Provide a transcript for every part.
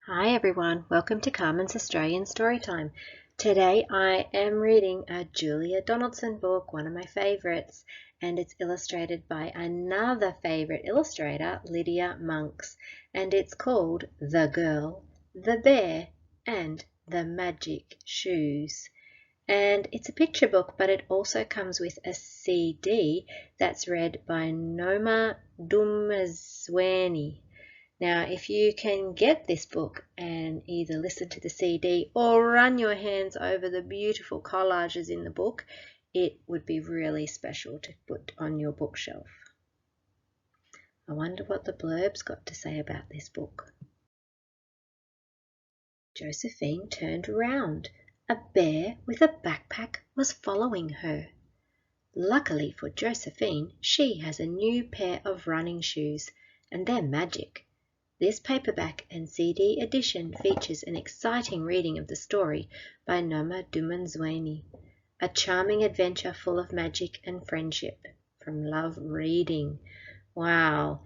Hi everyone, welcome to Carmen's Australian Storytime. Today I am reading a Julia Donaldson book, one of my favourites, and it's illustrated by another favourite illustrator, Lydia Monks, and it's called The Girl, the Bear, and the Magic Shoes. And it's a picture book, but it also comes with a CD that's read by Noma Dumazweni. Now, if you can get this book and either listen to the CD or run your hands over the beautiful collages in the book, it would be really special to put on your bookshelf. I wonder what the blurb's got to say about this book. Josephine turned round. A bear with a backpack was following her. Luckily for Josephine, she has a new pair of running shoes, and they're magic. This paperback and CD edition features an exciting reading of the story by Noma Dumazweni, a charming adventure full of magic and friendship from Love Reading. Wow,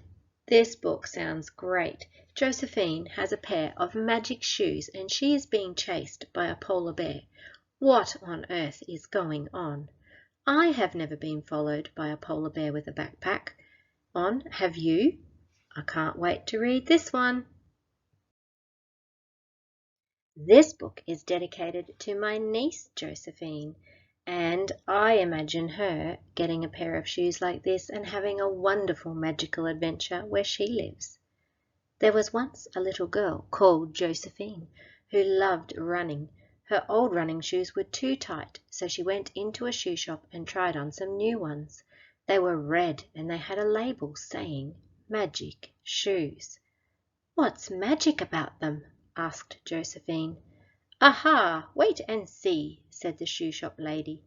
this book sounds great. Josephine has a pair of magic shoes and she is being chased by a polar bear. What on earth is going on? I have never been followed by a polar bear with a backpack on, have you? I can't wait to read this one. This book is dedicated to my niece Josephine, and I imagine her getting a pair of shoes like this and having a wonderful magical adventure where she lives. There was once a little girl called Josephine who loved running. Her old running shoes were too tight, so she went into a shoe shop and tried on some new ones. They were red and they had a label saying Magic Shoes. "What's magic about them?" asked Josephine. "Aha! Wait and see," said the shoe shop lady.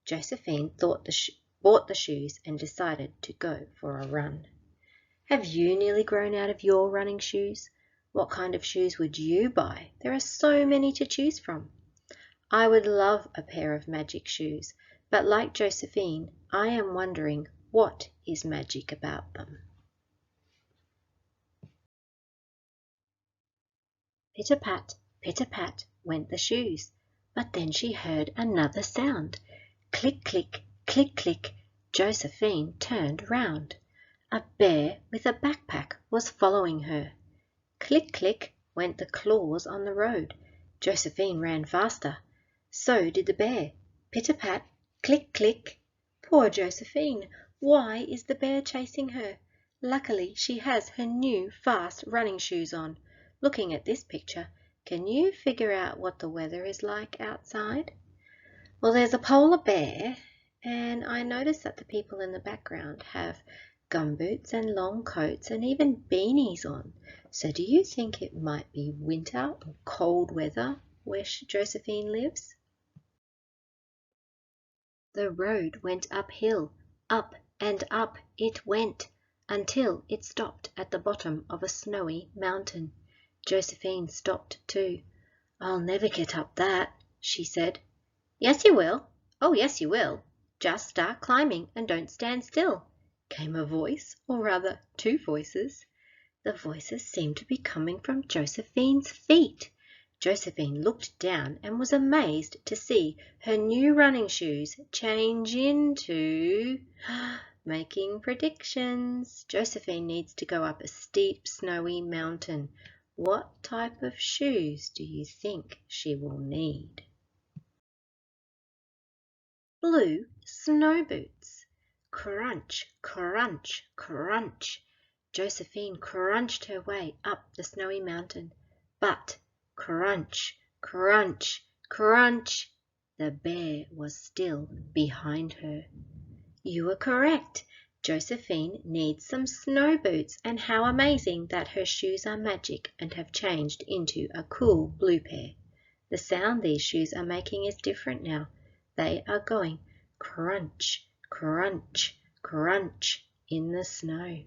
Josephine bought the shoes and decided to go for a run. Have you nearly grown out of your running shoes? What kind of shoes would you buy? There are so many to choose from. I would love a pair of magic shoes, but like Josephine, I am wondering what is magic about them. Pitter-pat, went the shoes, but then she heard another sound. Click, click, click, click. Josephine turned round. A bear with a backpack was following her. Click, click, went the claws on the road. Josephine ran faster. So did the bear. Pitter-pat, click, click. Poor Josephine! Why is the bear chasing her? Luckily she has her new fast running shoes on. Looking at this picture, can you figure out what the weather is like outside? Well, there's a polar bear, and I notice that the people in the background have gumboots and long coats and even beanies on. So do you think it might be winter or cold weather where Josephine lives? The road went uphill, up and up it went, until it stopped at the bottom of a snowy mountain. Josephine stopped too. "I'll never get up that," she said. "Yes, you will. Oh, yes, you will. Just start climbing and don't stand still," came a voice, or rather two voices. The voices seemed to be coming from Josephine's feet. Josephine looked down and was amazed to see her new running shoes change into making predictions. Josephine needs to go up a steep, snowy mountain. What type of shoes do you think she will need? Blue snow boots. Crunch, crunch, crunch. Josephine crunched her way up the snowy mountain, but crunch, crunch, crunch, the bear was still behind her. You are correct. Josephine needs some snow boots, and how amazing that her shoes are magic and have changed into a cool blue pair. The sound these shoes are making is different now. They are going crunch, crunch, crunch in the snow.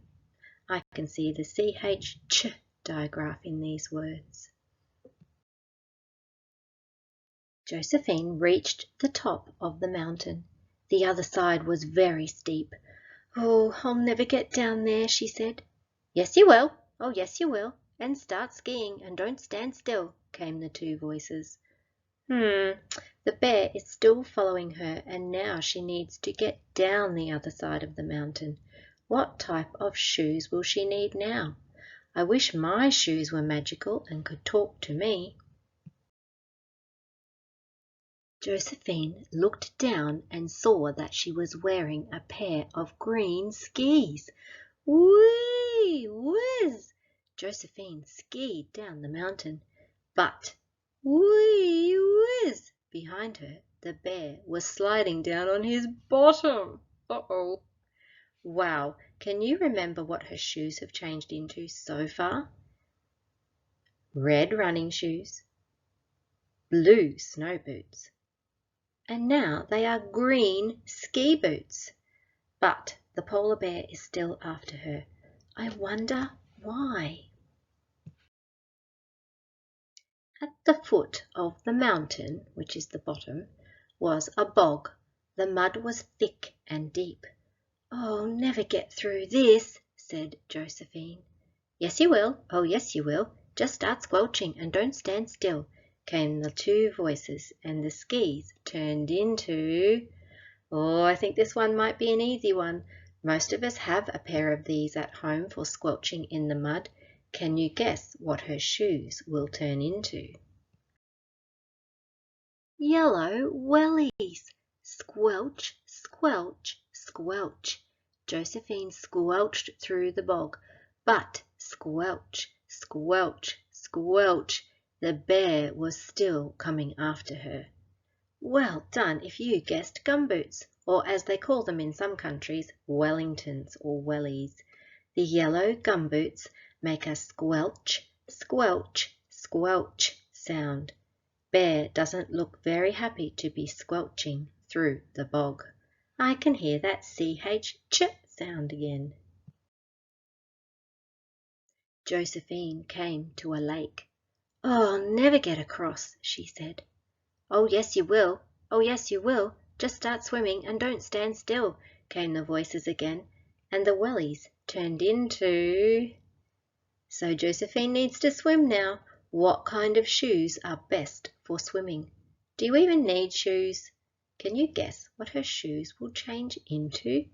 I can see the CH digraph in these words. Josephine reached the top of the mountain. The other side was very steep. "Oh, I'll never get down there," she said. "Yes, you will. Oh, yes, you will. and start skiing and don't stand still, came the two voices. The bear is still following her, and now she needs to get down the other side of the mountain. What type of shoes will she need now? I wish my shoes were magical and could talk to me. Josephine looked down and saw that she was wearing a pair of green skis. Whee! Whiz! Josephine skied down the mountain, but whee! Whiz! Behind her, the bear was sliding down on his bottom. Uh-oh. Wow, can you remember what her shoes have changed into so far? Red running shoes, blue snow boots, and now they are green ski boots. But the polar bear is still after her. I wonder why. At the foot of the mountain, which is the bottom, was a bog. The mud was thick and deep. "I'll never get through this," said Josephine. "Yes, you will. Oh, yes, you will. Just start squelching and don't stand still," came the two voices, and the skis turned into... Oh, I think this one might be an easy one. Most of us have a pair of these at home for squelching in the mud. Can you guess what her shoes will turn into? Yellow wellies. Squelch, squelch, squelch. Josephine squelched through the bog, but squelch, squelch, squelch, the bear was still coming after her. Well done if you guessed gumboots, or as they call them in some countries, Wellingtons or wellies. The yellow gumboots make a squelch, squelch, squelch sound. Bear doesn't look very happy to be squelching through the bog. I can hear that ch sound again. Josephine came to a lake. "Oh, I'll never get across," she said. "Oh, yes, you will. Oh, yes, you will. Just start swimming and don't stand still," came the voices again, and the wellies turned into... So Josephine needs to swim now. What kind of shoes are best for swimming? Do you even need shoes? Can you guess what her shoes will change into?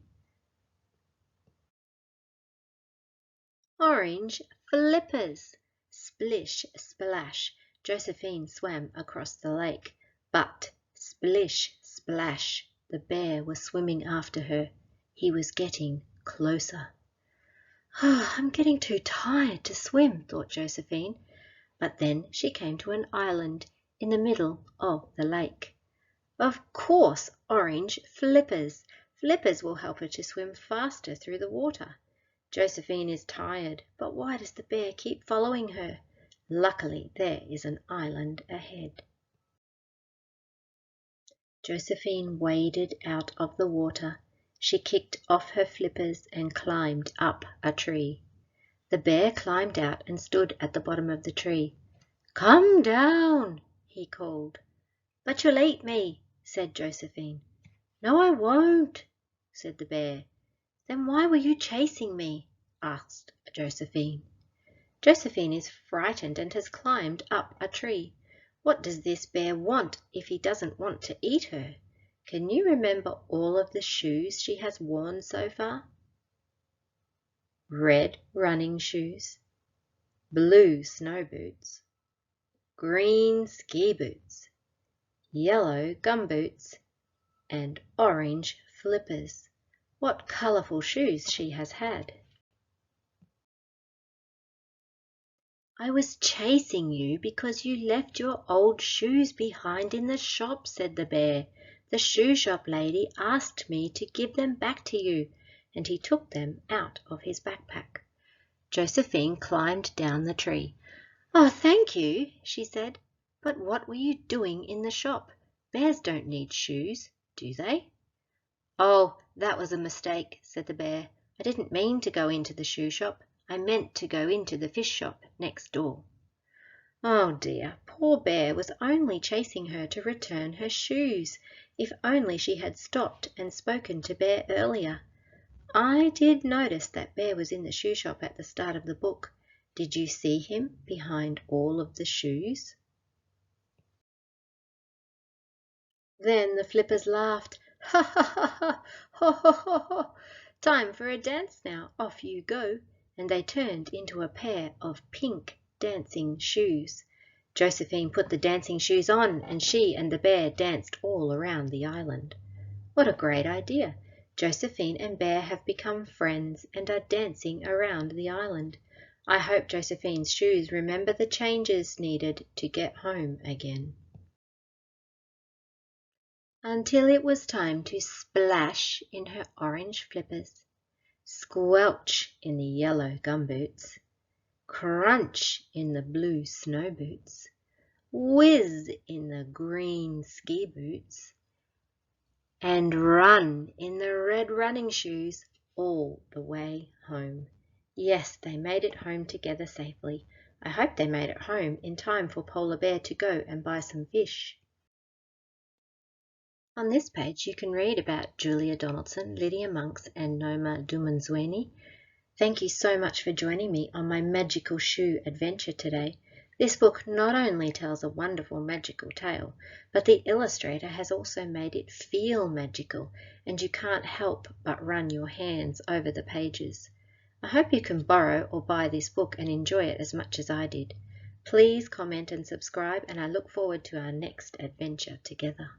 Orange flippers. Splish, splash. Josephine swam across the lake, but splish, splash, the bear was swimming after her. He was getting closer. "Oh, I'm getting too tired to swim," thought Josephine. But then she came to an island in the middle of the lake. Of course, orange flippers. Flippers will help her to swim faster through the water. Josephine is tired, but why does the bear keep following her? Luckily, there is an island ahead. Josephine waded out of the water. She kicked off her flippers and climbed up a tree. The bear climbed out and stood at the bottom of the tree. "Come down," he called. "But you'll eat me," said Josephine. "No, I won't," said the bear. "Then why were you chasing me?" asked Josephine. Josephine is frightened and has climbed up a tree. What does this bear want if he doesn't want to eat her? Can you remember all of the shoes she has worn so far? Red running shoes, blue snow boots, green ski boots, yellow gum boots, and orange flippers. What colourful shoes she has had. "I was chasing you because you left your old shoes behind in the shop," said the bear. "The shoe shop lady asked me to give them back to you," and he took them out of his backpack. Josephine climbed down the tree. "Oh, thank you," she said. "But what were you doing in the shop? Bears don't need shoes, do they?" "Oh, that was a mistake," said the bear. "I didn't mean to go into the shoe shop. I meant to go into the fish shop next door." Oh dear, poor bear was only chasing her to return her shoes. If only she had stopped and spoken to Bear earlier. I did notice that Bear was in the shoe shop at the start of the book, Did you see him behind all of the shoes? Then the flippers laughed. Ha ha ha ha! Ho ho ho ho! Time for a dance now, off you go! And they turned into a pair of pink dancing shoes. Josephine put the dancing shoes on, and she and the bear danced all around the island. What a great idea! Josephine and Bear have become friends and are dancing around the island. I hope Josephine's shoes remember the changes needed to get home again. Until it was time to splash in her orange flippers, squelch in the yellow gumboots, crunch in the blue snow boots, whiz in the green ski boots, and run in the red running shoes all the way home. Yes, they made it home together safely. I hope they made it home in time for Polar Bear to go and buy some fish. On this page you can read about Julia Donaldson, Lydia Monks and Noma Dumanzweni. Thank you so much for joining me on my magical shoe adventure today. This book not only tells a wonderful magical tale, but the illustrator has also made it feel magical, and you can't help but run your hands over the pages. I hope you can borrow or buy this book and enjoy it as much as I did. Please comment and subscribe, and I look forward to our next adventure together.